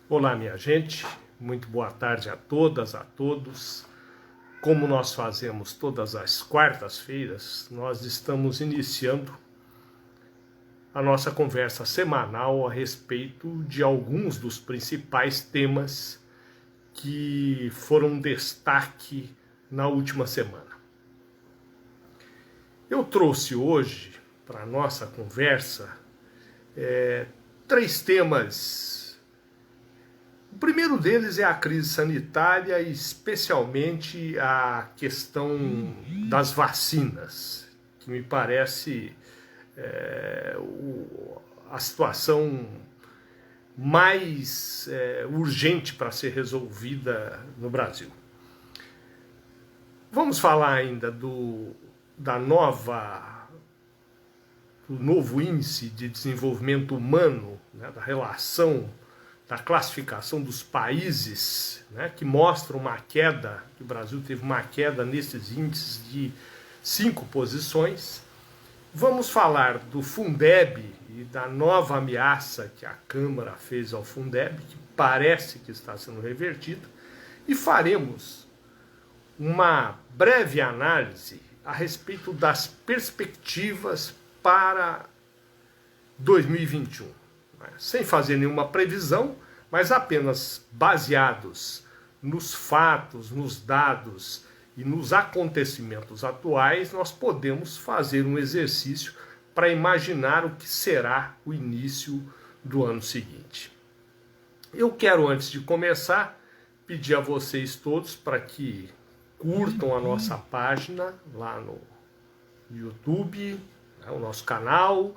Olá, minha gente, muito boa tarde a todas, a todos. Como nós fazemos todas as quartas-feiras, nós estamos iniciando a nossa conversa semanal a respeito de alguns dos principais temas que foram destaque na última semana. Eu trouxe hoje para a nossa conversa três temas. O primeiro deles é a crise sanitária, especialmente a questão das vacinas, que me parece a situação mais urgente para ser resolvida no Brasil. Vamos falar ainda do novo índice de desenvolvimento humano, né, da relação, da classificação dos países, né, que mostra uma queda, que o Brasil teve uma queda nesses índices de 5 posições. Vamos falar do Fundeb e da nova ameaça que a Câmara fez ao Fundeb, que parece que está sendo revertida, e faremos uma breve análise a respeito das perspectivas para 2021. Sem fazer nenhuma previsão, mas apenas baseados nos fatos, nos dados e nos acontecimentos atuais, nós podemos fazer um exercício para imaginar o que será o início do ano seguinte. Eu quero, antes de começar, pedir a vocês todos para que curtam a nossa página lá no YouTube, né, o nosso canal,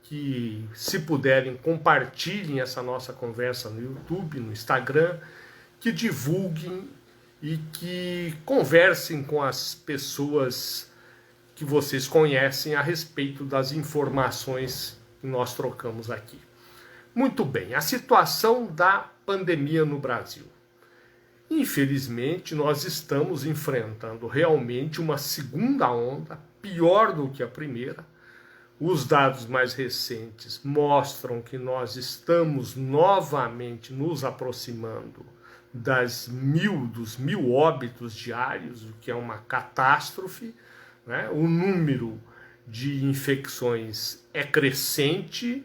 que, se puderem, compartilhem essa nossa conversa no YouTube, no Instagram, que divulguem e que conversem com as pessoas que vocês conhecem a respeito das informações que nós trocamos aqui. Muito bem, a situação da pandemia no Brasil. Infelizmente, nós estamos enfrentando realmente uma segunda onda, pior do que a primeira. Os dados mais recentes mostram que nós estamos novamente nos aproximando dos 1.000 óbitos diários, o que é uma catástrofe, né? O número de infecções é crescente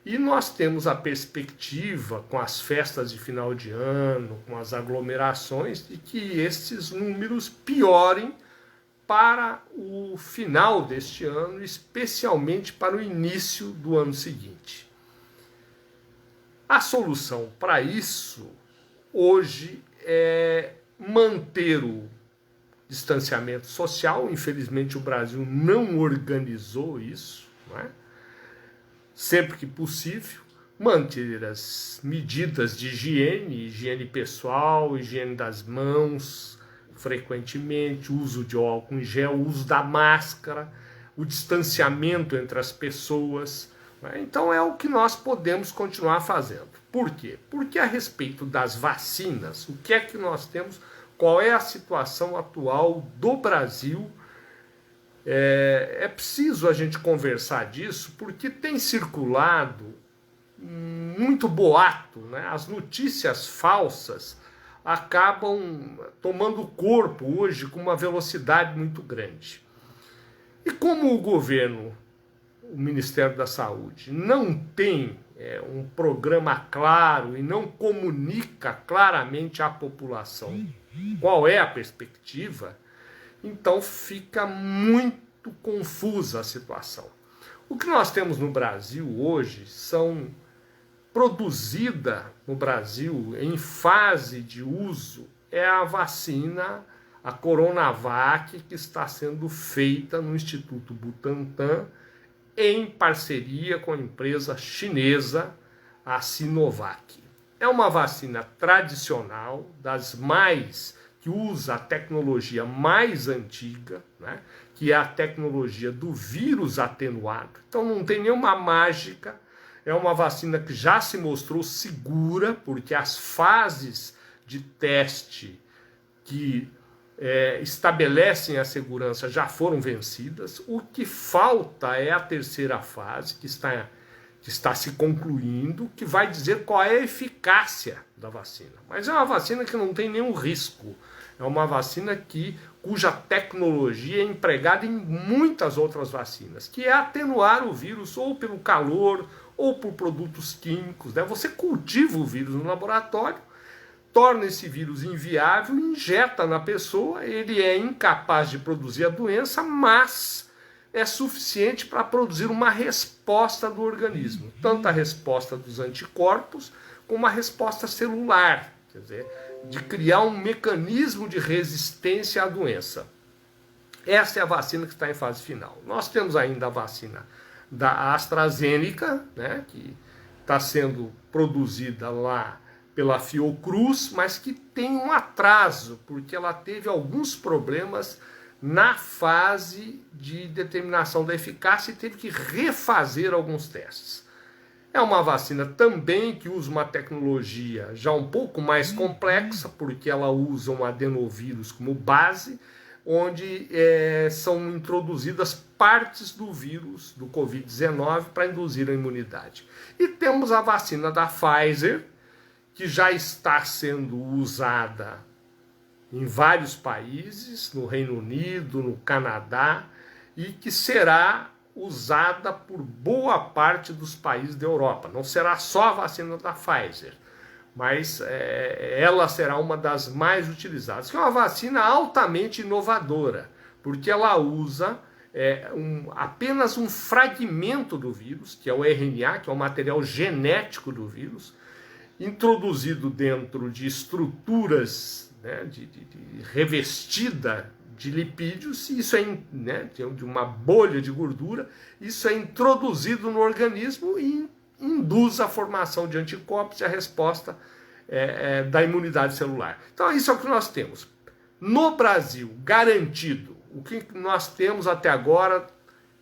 e nós temos a perspectiva, com as festas de final de ano, com as aglomerações, de que esses números piorem para o final deste ano, especialmente para o início do ano seguinte. A solução para isso, hoje, é manter o distanciamento social. Infelizmente, o Brasil não organizou isso, não é? Sempre que possível, manter as medidas de higiene pessoal, higiene das mãos, frequentemente, uso de álcool em gel, uso da máscara, o distanciamento entre as pessoas, né? Então é o que nós podemos continuar fazendo. Por quê? Porque a respeito das vacinas, o que é que nós temos, qual é a situação atual do Brasil? É preciso a gente conversar disso, porque tem circulado muito boato, né? As notícias falsas acabam tomando corpo hoje com uma velocidade muito grande. E como o governo, o Ministério da Saúde, não tem um programa claro e não comunica claramente à população qual é a perspectiva, então fica muito confusa a situação. O que nós temos no Brasil hoje são produzida no Brasil em fase de uso é a vacina, a Coronavac, que está sendo feita no Instituto Butantan em parceria com a empresa chinesa, a Sinovac. É uma vacina tradicional, das mais que usa a tecnologia mais antiga, né, que é a tecnologia do vírus atenuado. Então não tem nenhuma mágica. É uma vacina que já se mostrou segura, porque as fases de teste que estabelecem a segurança já foram vencidas. O que falta é a terceira fase, que está que está se concluindo, que vai dizer qual é a eficácia da vacina. Mas é uma vacina que não tem nenhum risco. É uma vacina cuja tecnologia é empregada em muitas outras vacinas, que é atenuar o vírus ou pelo calor ou por produtos químicos, né? Você cultiva o vírus no laboratório, torna esse vírus inviável, injeta na pessoa, ele é incapaz de produzir a doença, mas é suficiente para produzir uma resposta do organismo, tanto a resposta dos anticorpos como a resposta celular, quer dizer, de criar um mecanismo de resistência à doença. Essa é a vacina que está em fase final. Nós temos ainda a vacina da AstraZeneca, né, que está sendo produzida lá pela Fiocruz, mas que tem um atraso, porque ela teve alguns problemas na fase de determinação da eficácia e teve que refazer alguns testes. É uma vacina também que usa uma tecnologia já um pouco mais complexa, porque ela usa um adenovírus como base, onde são introduzidas partes do vírus do Covid-19 para induzir a imunidade. E temos a vacina da Pfizer, que já está sendo usada em vários países, no Reino Unido, no Canadá, e que será usada por boa parte dos países da Europa. Não será só a vacina da Pfizer, mas ela será uma das mais utilizadas, que é uma vacina altamente inovadora, porque ela usa apenas um fragmento do vírus, que é o RNA, que é o material genético do vírus, introduzido dentro de estruturas, né, revestida de lipídios, e isso de uma bolha de gordura, isso é introduzido no organismo e induz a formação de anticorpos e a resposta da imunidade celular. Então isso é o que nós temos. No Brasil, garantido, o que nós temos até agora,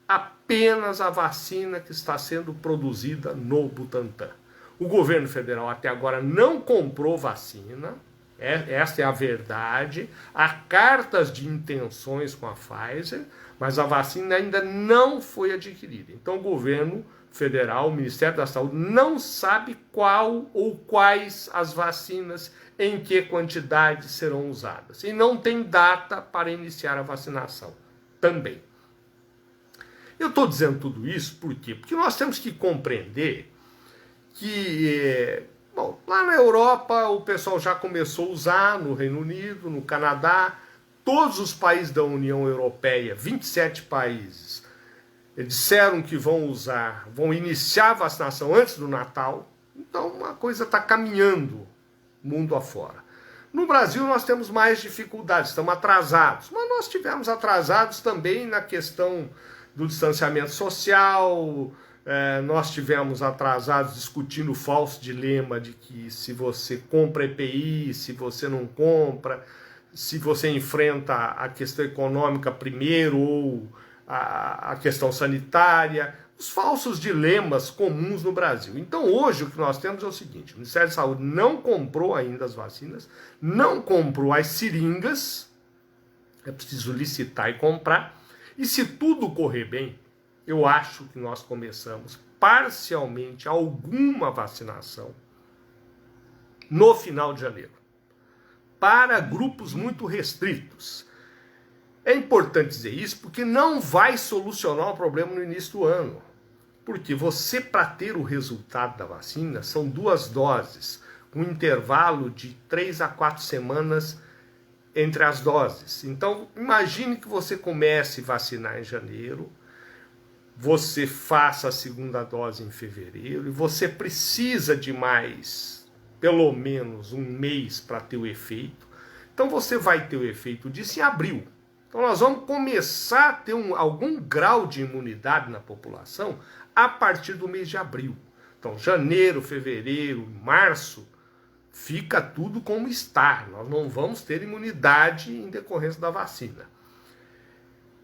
apenas a vacina que está sendo produzida no Butantan. O governo federal até agora não comprou vacina, esta é a verdade. Há cartas de intenções com a Pfizer, mas a vacina ainda não foi adquirida. Então o governo federal, o Ministério da Saúde, não sabe qual ou quais as vacinas, em que quantidade serão usadas. E não tem data para iniciar a vacinação também. Eu estou dizendo tudo isso por quê? Porque nós temos que compreender que, lá na Europa o pessoal já começou a usar, no Reino Unido, no Canadá, todos os países da União Europeia, 27 países, disseram que vão iniciar a vacinação antes do Natal. Então a coisa está caminhando mundo afora. No Brasil nós temos mais dificuldades, estamos atrasados, mas nós tivemos atrasados também na questão do distanciamento social. Nós tivemos atrasados discutindo o falso dilema de que se você compra EPI, se você não compra, se você enfrenta a questão econômica primeiro ou a questão sanitária, os falsos dilemas comuns no Brasil. Então hoje o que nós temos é o seguinte: o Ministério da Saúde não comprou ainda as vacinas, não comprou as seringas, é preciso licitar e comprar, e se tudo correr bem, eu acho que nós começamos parcialmente alguma vacinação no final de janeiro, para grupos muito restritos. É importante dizer isso porque não vai solucionar o problema no início do ano. Porque você, para ter o resultado da vacina, são 2 doses, com intervalo de 3 a 4 semanas entre as doses. Então, imagine que você comece a vacinar em janeiro, você faça a 2ª dose em fevereiro, e você precisa de mais, pelo menos, 1 mês para ter o efeito. Então você vai ter o efeito disso em abril. Então nós vamos começar a ter algum grau de imunidade na população a partir do mês de abril. Então janeiro, fevereiro, março, fica tudo como está. Nós não vamos ter imunidade em decorrência da vacina.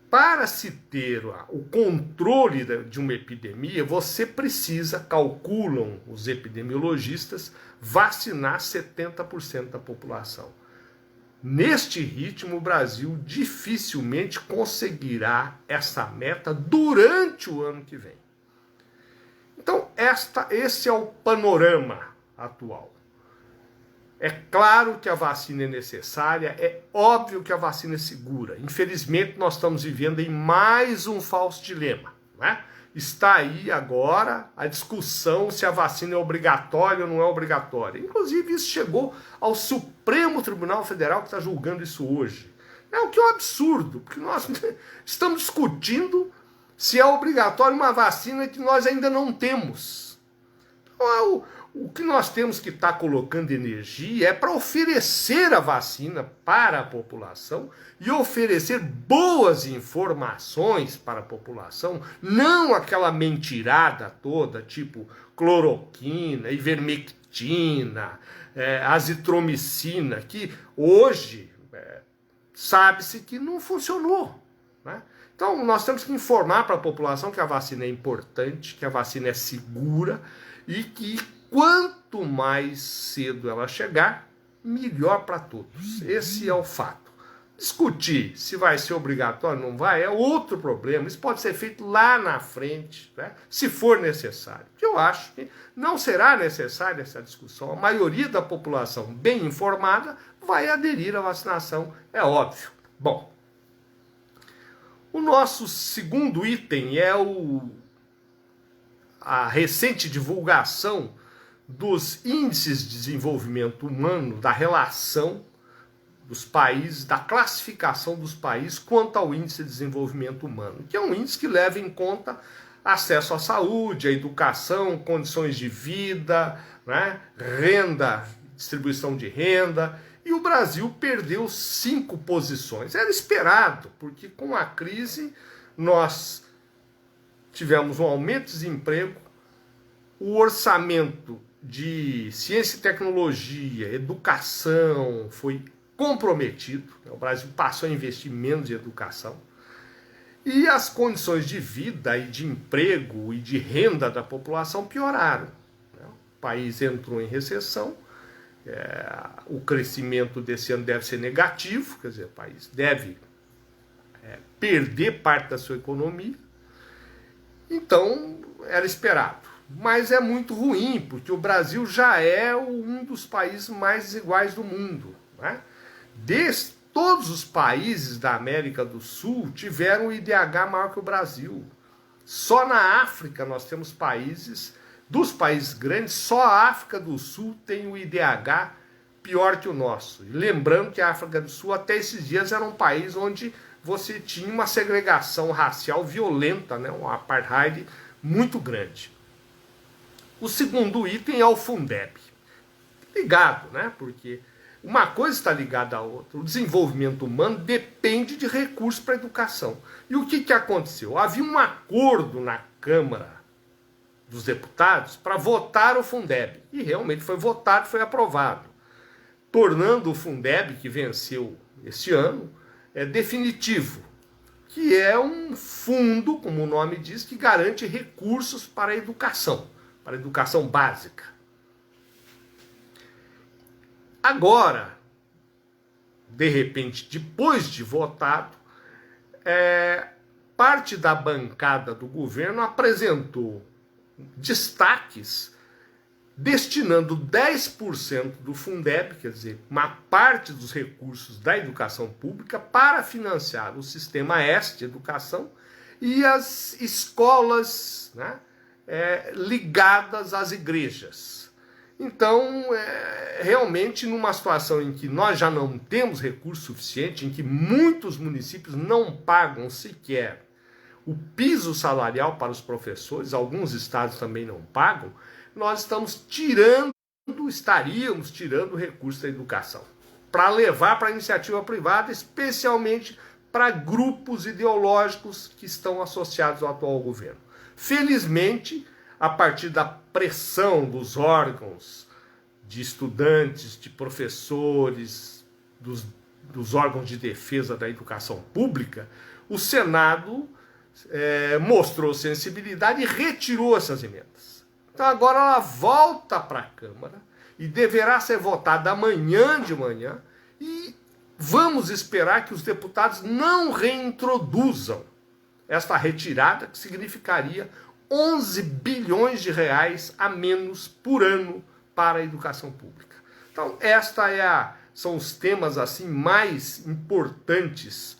Para se ter o controle de uma epidemia, você precisa, calculam os epidemiologistas, vacinar 70% da população. Neste ritmo, o Brasil dificilmente conseguirá essa meta durante o ano que vem. Então, esse é o panorama atual. É claro que a vacina é necessária, é óbvio que a vacina é segura. Infelizmente, nós estamos vivendo em mais um falso dilema, né? Está aí agora a discussão se a vacina é obrigatória ou não é obrigatória. Inclusive, isso chegou ao Supremo Tribunal Federal, que está julgando isso hoje. É o que é um absurdo, porque nós estamos discutindo se é obrigatório uma vacina que nós ainda não temos. Então, o que nós temos que estar colocando energia é para oferecer a vacina para a população e oferecer boas informações para a população, não aquela mentirada toda, tipo cloroquina, ivermectina, azitromicina, que hoje sabe-se que não funcionou, né? Então, nós temos que informar para a população que a vacina é importante, que a vacina é segura e que quanto mais cedo ela chegar, melhor para todos. Esse é o fato. Discutir se vai ser obrigatório ou não vai é outro problema. Isso pode ser feito lá na frente, né? Se for necessário. Eu acho que não será necessária essa discussão. A maioria da população bem informada vai aderir à vacinação, é óbvio. Bom, o nosso segundo item é a recente divulgação dos índices de desenvolvimento humano, da relação dos países, da classificação dos países quanto ao índice de desenvolvimento humano, que é um índice que leva em conta acesso à saúde, à educação, condições de vida, né, renda, distribuição de renda, e o Brasil perdeu 5 posições. Era esperado, porque com a crise nós tivemos um aumento de desemprego, o orçamento de ciência e tecnologia, educação foi comprometido, o Brasil passou a investir menos em educação, e as condições de vida e de emprego e de renda da população pioraram. O país entrou em recessão, o crescimento desse ano deve ser negativo, quer dizer, o país deve perder parte da sua economia, então era esperado. Mas é muito ruim, porque o Brasil já é um dos países mais desiguais do mundo, né? Todos os países da América do Sul tiveram o IDH maior que o Brasil. Só na África nós temos países, dos países grandes, só a África do Sul tem o IDH pior que o nosso. E lembrando que a África do Sul até esses dias era um país onde você tinha uma segregação racial violenta, né? Um apartheid muito grande. O segundo item é o Fundeb. Ligado, né? Porque uma coisa está ligada à outra. O desenvolvimento humano depende de recursos para a educação. E o que aconteceu? Havia um acordo na Câmara dos Deputados para votar o Fundeb. E realmente foi votado, foi aprovado. Tornando o Fundeb, que venceu esse ano, definitivo. Que é um fundo, como o nome diz, que garante recursos para a educação básica. Agora, de repente, depois de votado, parte da bancada do governo apresentou destaques destinando 10% do Fundeb, quer dizer, uma parte dos recursos da educação pública, para financiar o sistema S de educação e as escolas, né, ligadas às igrejas. Então, realmente, numa situação em que nós já não temos recurso suficiente, em que muitos municípios não pagam sequer o piso salarial para os professores, alguns estados também não pagam, nós estaríamos tirando recursos da educação para levar para a iniciativa privada, especialmente para grupos ideológicos que estão associados ao atual governo. Felizmente, a partir da pressão dos órgãos de estudantes, de professores, dos órgãos de defesa da educação pública, o Senado mostrou sensibilidade e retirou essas emendas. Então agora ela volta para a Câmara e deverá ser votada amanhã de manhã, e vamos esperar que os deputados não reintroduzam esta retirada, que significaria 11 bilhões de reais a menos por ano para a educação pública. Então, são os temas assim mais importantes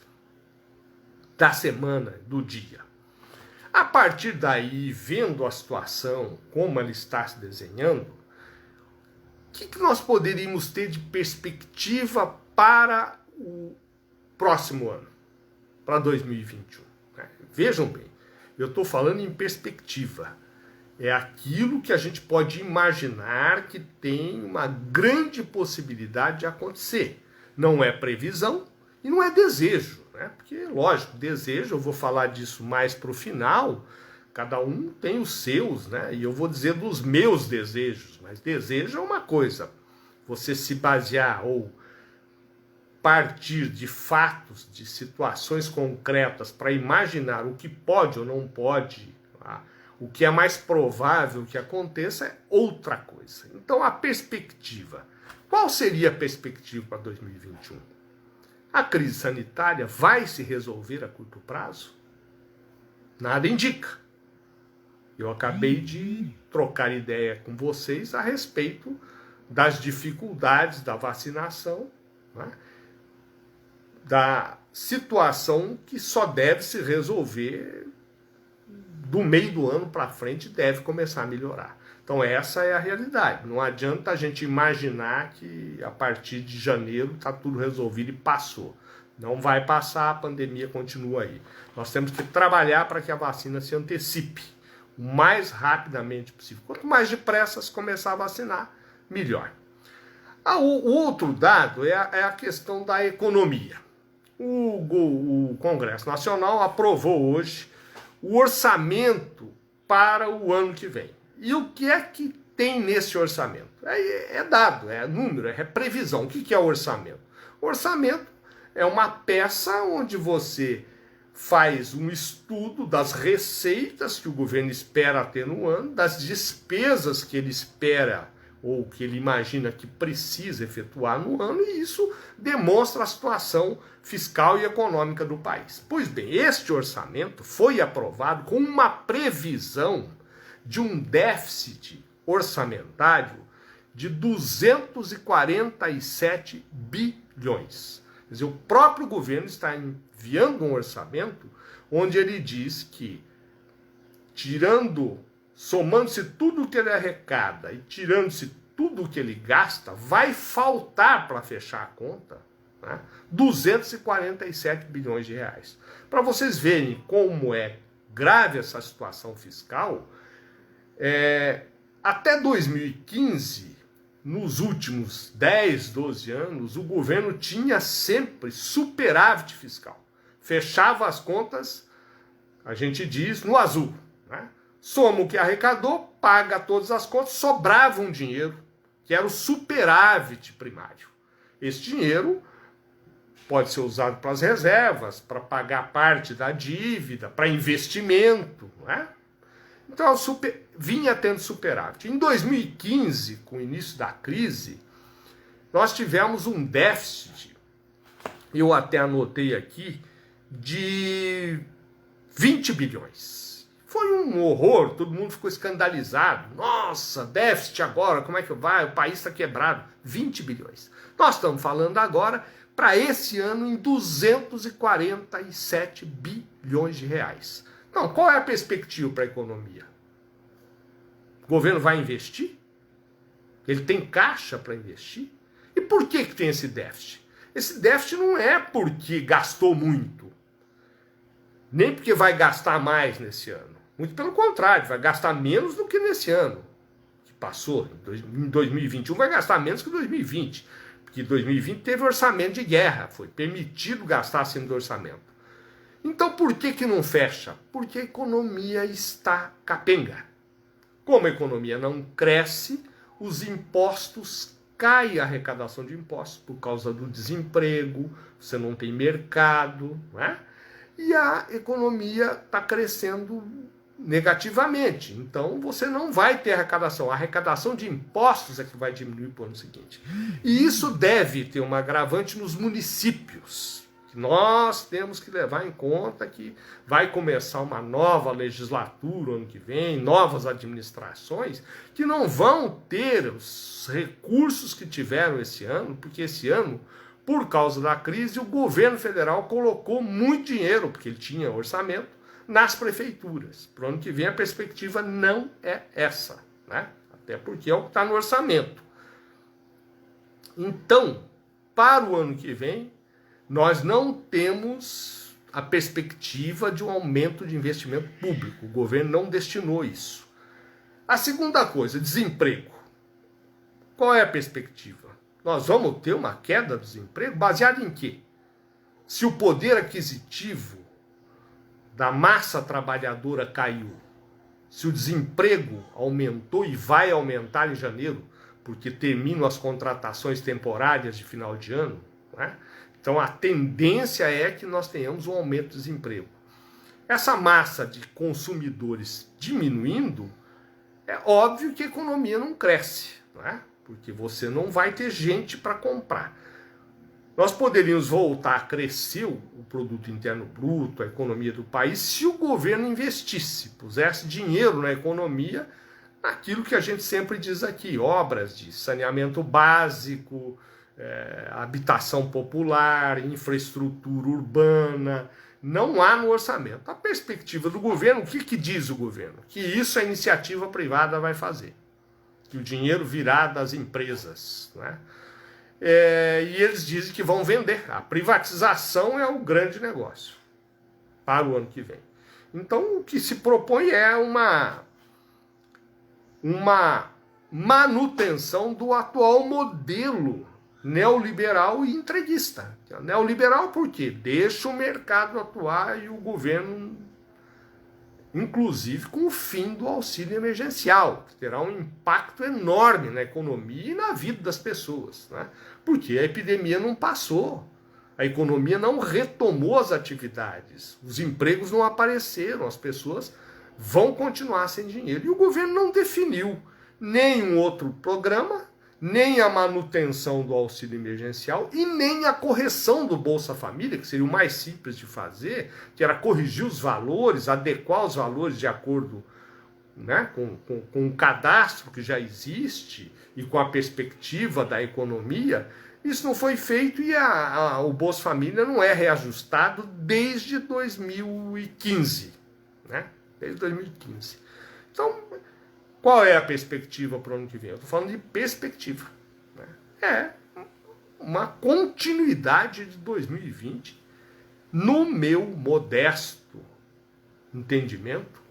da semana, do dia. A partir daí, vendo a situação, como ela está se desenhando, o que nós poderíamos ter de perspectiva para o próximo ano, para 2021? Vejam bem, eu estou falando em perspectiva. É aquilo que a gente pode imaginar que tem uma grande possibilidade de acontecer. Não é previsão e não é desejo, né? Porque, lógico, desejo, eu vou falar disso mais para o final, cada um tem os seus, né? E eu vou dizer dos meus desejos, mas desejo é uma coisa. Você se basear ou partir de fatos, de situações concretas para imaginar o que pode ou não pode, tá? O que é mais provável que aconteça é outra coisa. Então, a perspectiva. Qual seria a perspectiva para 2021? A crise sanitária vai se resolver a curto prazo? Nada indica. Eu acabei de trocar ideia com vocês a respeito das dificuldades da vacinação, né? Da situação que só deve se resolver do meio do ano para frente, deve começar a melhorar. Então essa é a realidade. Não adianta a gente imaginar que a partir de janeiro está tudo resolvido e passou. Não vai passar, a pandemia continua aí. Nós temos que trabalhar para que a vacina se antecipe o mais rapidamente possível. Quanto mais depressa se começar a vacinar, melhor. O outro dado é a questão da economia. O Congresso Nacional aprovou hoje o orçamento para o ano que vem. E o que é que tem nesse orçamento? É dado, é número, é previsão. O que é o orçamento? O orçamento é uma peça onde você faz um estudo das receitas que o governo espera ter no ano, das despesas que ele espera ou que ele imagina que precisa efetuar no ano, e isso demonstra a situação fiscal e econômica do país. Pois bem, este orçamento foi aprovado com uma previsão de um déficit orçamentário de 247 bilhões. Quer dizer, o próprio governo está enviando um orçamento onde ele diz que, somando-se tudo o que ele arrecada e tirando-se tudo o que ele gasta, vai faltar para fechar a conta, né, 247 bilhões de reais. Para vocês verem como é grave essa situação fiscal, até 2015, nos últimos 10, 12 anos, o governo tinha sempre superávit fiscal. Fechava as contas, a gente diz, no azul, né? Soma o que arrecadou, paga todas as contas, sobrava um dinheiro, que era o superávit primário. Esse dinheiro pode ser usado para as reservas, para pagar parte da dívida, para investimento, não é? Então, vinha tendo superávit. Em 2015, com o início da crise, nós tivemos um déficit, eu até anotei aqui, de 20 bilhões. Foi um horror, todo mundo ficou escandalizado. Nossa, déficit agora, como é que vai? O país está quebrado. 20 bilhões. Nós estamos falando agora, para esse ano, em 247 bilhões de reais. Então, qual é a perspectiva para a economia? O governo vai investir? Ele tem caixa para investir? E por que tem esse déficit? Esse déficit não é porque gastou muito, nem porque vai gastar mais nesse ano. Muito pelo contrário, vai gastar menos do que nesse ano que passou. Em 2021 vai gastar menos que 2020, porque 2020 teve orçamento de guerra, foi permitido gastar acima do orçamento. Então por que não fecha? Porque a economia está capenga. Como a economia não cresce, os impostos caem, a arrecadação de impostos por causa do desemprego, você não tem mercado, não é? E a economia está crescendo negativamente. Então você não vai ter arrecadação. A arrecadação de impostos é que vai diminuir para o ano seguinte. E isso deve ter uma agravante nos municípios, que Nós temos que levar em conta que vai começar uma nova legislatura ano que vem, novas administrações, que não vão ter os recursos que tiveram esse ano, porque esse ano, por causa da crise, o governo federal colocou muito dinheiro, porque ele tinha orçamento, nas prefeituras. Para o ano que vem a perspectiva não é essa, né? Até porque é o que está no orçamento. Então, para o ano que vem, nós não temos a perspectiva de um aumento de investimento público. O governo não destinou isso. A segunda coisa, desemprego. Qual é a perspectiva? Nós vamos ter uma queda do desemprego baseada em quê? Se o poder aquisitivo da massa trabalhadora caiu, se o desemprego aumentou e vai aumentar em janeiro, porque terminam as contratações temporárias de final de ano, né? Então a tendência é que nós tenhamos um aumento do desemprego. Essa massa de consumidores diminuindo, é óbvio que a economia não cresce, né? Porque você não vai ter gente para comprar. Nós poderíamos voltar a crescer o produto interno bruto, a economia do país, se o governo investisse, pusesse dinheiro na economia, naquilo que a gente sempre diz aqui, obras de saneamento básico, habitação popular, infraestrutura urbana. Não há no orçamento. A perspectiva do governo, o que diz o governo? Que isso a iniciativa privada vai fazer. Que o dinheiro virá das empresas, né? E eles dizem que vão vender. A privatização é o grande negócio para o ano que vem. Então, o que se propõe é uma manutenção do atual modelo neoliberal e entreguista. Neoliberal por quê? Deixa o mercado atuar e o governo, inclusive com o fim do auxílio emergencial, que terá um impacto enorme na economia e na vida das pessoas, né? Porque a epidemia não passou, a economia não retomou as atividades, os empregos não apareceram, as pessoas vão continuar sem dinheiro. E o governo não definiu nenhum outro programa, nem a manutenção do auxílio emergencial e nem a correção do Bolsa Família, que seria o mais simples de fazer, que era corrigir os valores, adequar os valores de acordo, né, com o cadastro que já existe e com a perspectiva da economia. Isso não foi feito e o Bolsa Família não é reajustado desde 2015, né? Desde 2015. Então, qual é a perspectiva para o ano que vem? Eu estou falando de perspectiva, né? É uma continuidade de 2020, no meu modesto entendimento,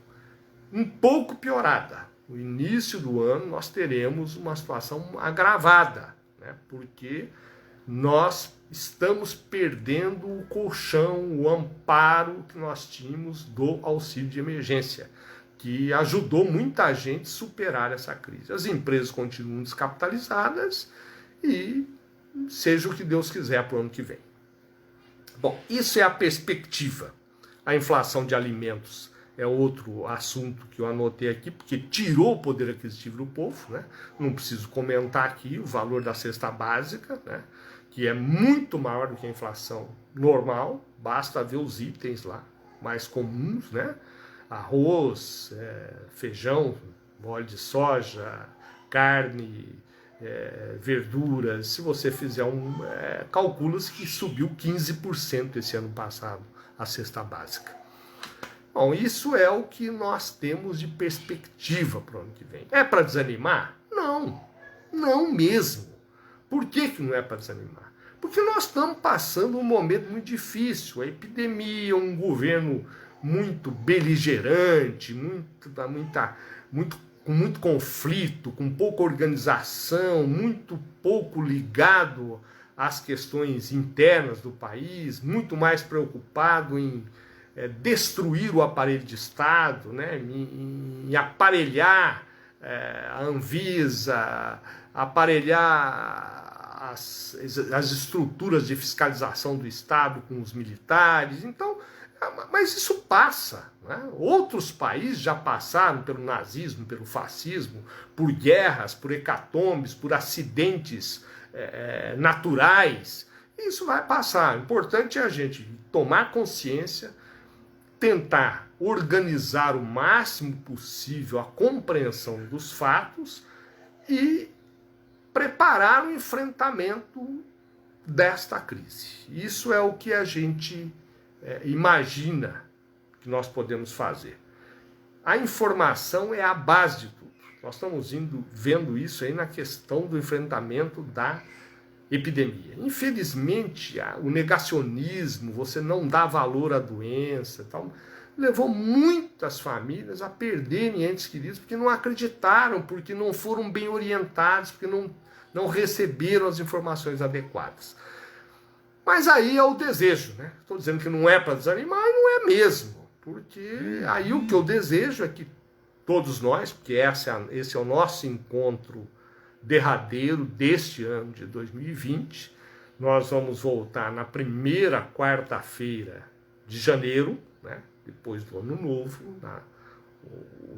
um pouco piorada. No início do ano nós teremos uma situação agravada, né? Porque nós estamos perdendo o colchão, o amparo que nós tínhamos do auxílio de emergência, que ajudou muita gente a superar essa crise. As empresas continuam descapitalizadas e seja o que Deus quiser para o ano que vem. Bom, isso é a perspectiva. A inflação de alimentos é outro assunto que eu anotei aqui, porque tirou o poder aquisitivo do povo, né? Não preciso comentar aqui o valor da cesta básica, né? Que é muito maior do que a inflação normal, basta ver os itens lá mais comuns, né? Arroz, feijão, óleo de soja, carne, verduras. Se você fizer calcula-se que subiu 15% esse ano passado a cesta básica. Bom, isso é o que nós temos de perspectiva para o ano que vem. É para desanimar? Não, não mesmo. Por que não é para desanimar? Porque nós estamos passando um momento muito difícil, a epidemia, um governo muito beligerante, com muito conflito, com pouca organização, muito pouco ligado às questões internas do país, muito mais preocupado em destruir o aparelho de Estado, né, em aparelhar a Anvisa, aparelhar as estruturas de fiscalização do Estado com os militares. Então, mas isso passa, né? Outros países já passaram pelo nazismo, pelo fascismo, por guerras, por hecatombes, por acidentes naturais. Isso vai passar. O importante é a gente tomar consciência, tentar organizar o máximo possível a compreensão dos fatos e preparar o enfrentamento desta crise. Isso é o que a gente imagina que nós podemos fazer. A informação é a base de tudo. Nós estamos vendo isso aí na questão do enfrentamento da epidemia. Infelizmente, o negacionismo, você não dá valor à doença, tal, levou muitas famílias a perderem entes queridos porque não acreditaram, porque não foram bem orientados, porque não receberam as informações adequadas. Mas aí é o desejo, né? Estou dizendo que não é para desanimar e não é mesmo, porque aí o que eu desejo é que todos nós, porque esse é o nosso encontro derradeiro deste ano de 2020, nós vamos voltar na primeira quarta-feira de janeiro, né? Depois do Ano Novo,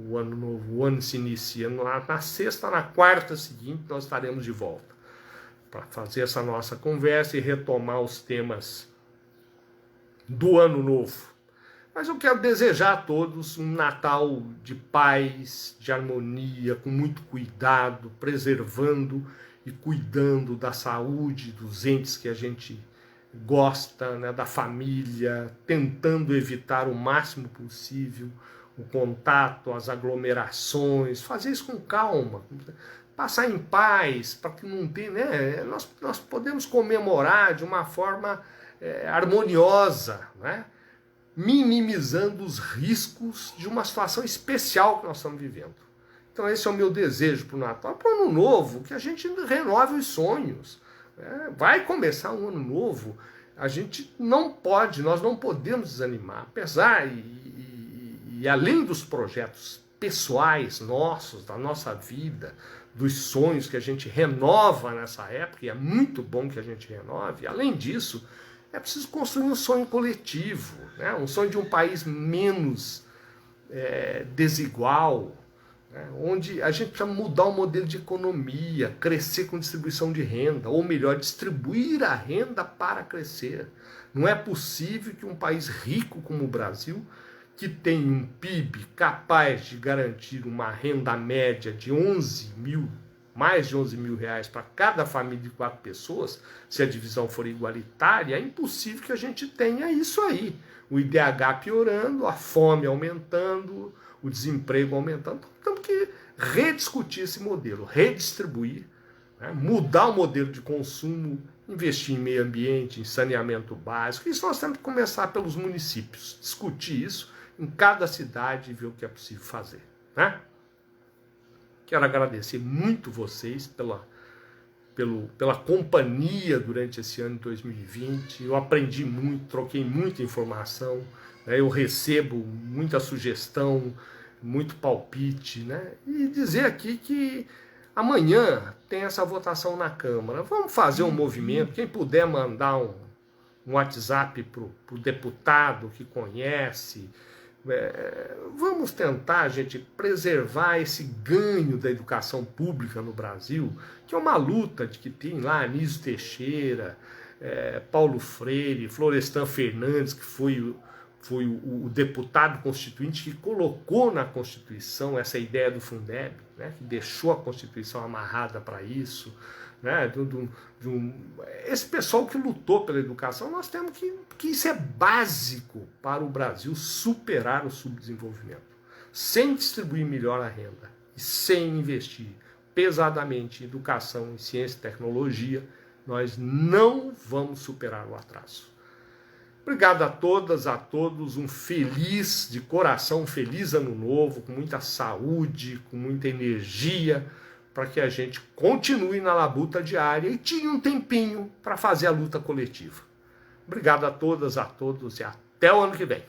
o ano se inicia na sexta, na quarta seguinte nós estaremos de volta para fazer essa nossa conversa e retomar os temas do Ano Novo. Mas eu quero desejar a todos um Natal de paz, de harmonia, com muito cuidado, preservando e cuidando da saúde dos entes que a gente gosta, né, da família, tentando evitar o máximo possível o contato, as aglomerações, fazer isso com calma, passar em paz, para que não tenha, né, nós podemos comemorar de uma forma harmoniosa, né, minimizando os riscos de uma situação especial que nós estamos vivendo. Então esse é o meu desejo para o Natal, para o Ano Novo, que a gente renove os sonhos. Vai começar um ano novo, a gente não pode, nós não podemos desanimar, apesar e além dos projetos pessoais nossos, da nossa vida, dos sonhos que a gente renova nessa época, e é muito bom que a gente renove, além disso, é preciso construir um sonho coletivo, né? Um sonho de um país menos desigual, né? Onde a gente precisa mudar o modelo de economia, crescer com distribuição de renda, ou melhor, distribuir a renda para crescer. Não é possível que um país rico como o Brasil, que tem um PIB capaz de garantir uma renda média de mais de 11 mil reais para cada família de 4 pessoas, se a divisão for igualitária, é impossível que a gente tenha isso aí. O IDH piorando, a fome aumentando, o desemprego aumentando. Então, temos que rediscutir esse modelo, redistribuir, né? Mudar o modelo de consumo, investir em meio ambiente, em saneamento básico. Isso nós temos que começar pelos municípios, discutir isso em cada cidade e ver o que é possível fazer, né? Quero agradecer muito vocês pela companhia durante esse ano de 2020. Eu aprendi muito, troquei muita informação, né? Eu recebo muita sugestão, muito palpite, né? E dizer aqui que amanhã tem essa votação na Câmara. Vamos fazer um movimento, quem puder mandar um WhatsApp para o deputado que conhece. Vamos tentar, gente, preservar esse ganho da educação pública no Brasil, que é uma luta de que tem lá Anísio Teixeira, Paulo Freire, Florestan Fernandes, que foi o deputado constituinte que colocou na Constituição essa ideia do Fundeb, né, que deixou a Constituição amarrada para isso, né, esse pessoal que lutou pela educação. Nós temos que isso é básico para o Brasil superar o subdesenvolvimento. Sem distribuir melhor a renda e sem investir pesadamente em educação, em ciência e tecnologia, nós não vamos superar o atraso. Obrigado a todas, a todos, de coração, um feliz ano novo, com muita saúde, com muita energia, para que a gente continue na labuta diária e tire um tempinho para fazer a luta coletiva. Obrigado a todas, a todos e até o ano que vem.